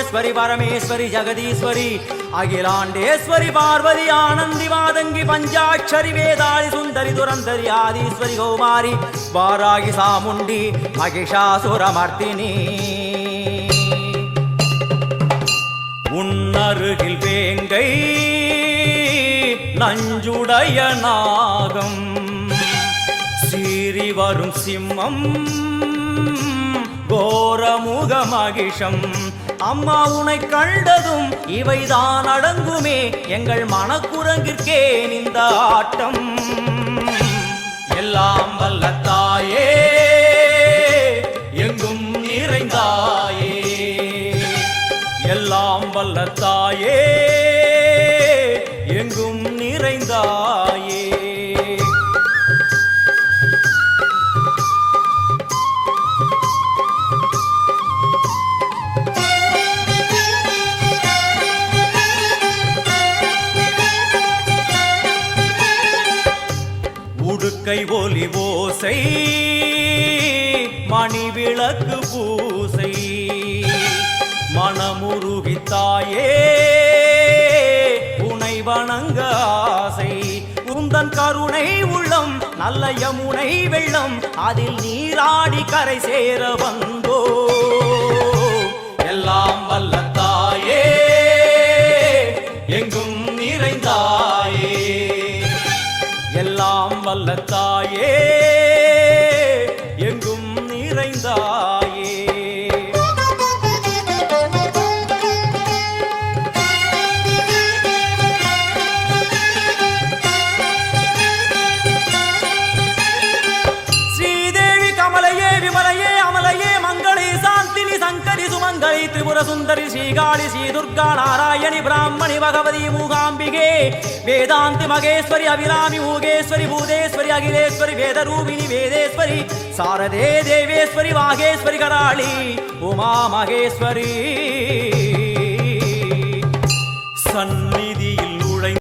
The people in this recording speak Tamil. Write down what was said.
மகேஸ்வரி பரமேஸ்வரி ஜெகதீஸ்வரி அகிலாண்டேஸ்வரி பார்வதி ஆனந்தி மாதங்கி பஞ்சாட்சரி வேதாளி சுந்தரி துரந்தரி ஆதீஸ்வரி கௌமாரி வாராகி சாமுண்டி மகிஷாசுரமர்த்தினி உன்னருகில் வேங்கை நஞ்சுடைய நாகம் சீறி வரும் சிம்மம் கோரமுக மகிஷம் அம்மா உனை கண்டதும் இவைதான் அடங்குமே எங்கள் மனக்குரங்கிற்கே இந்த ஆட்டம் எல்லாம் வல்ல தாயே எங்கும் நிறைந்தாயே எல்லாம் வல்ல தாயே எங்கும் நிறைந்தாயே உடுக்கை ஒலி ஓசை மணி விளக்கு பூசை மனமுருகித்தாயே உனை வணங்க ஆசை உந்தன் கருணை உள்ளம் நல்ல யமுனை வெள்ளம் அதில் நீராடி கரை சேர வந்தோ எல்லாம் வல்ல தாயே எங்கும் நிறைந்தாயே எல்லாம் வல்ல தாயே எங்கும் நிறைந்தாயே ஸ்ரீதேவி கமலையே விமலையே அமலையே மங்களே சாந்தினி சங்கரி சுமங்கலி திரிபுர சுந்தரி ஸ்ரீகாளி ஸ்ரீ துர்கா நாராயணி பிராமணி பகவதி மூகாம்பிகே வேதாந்தி மகேஸ்வரி அபிராமி மூகேஸ்வரி பூதேஸ்வரி அகிலேஸ்வரி வேதரூபிணி வேதேஸ்வரி சாரதே தேவேஸ்வரி வாகேஸ்வரி கராளி உமா மகேஸ்வரி சந்நிதியில்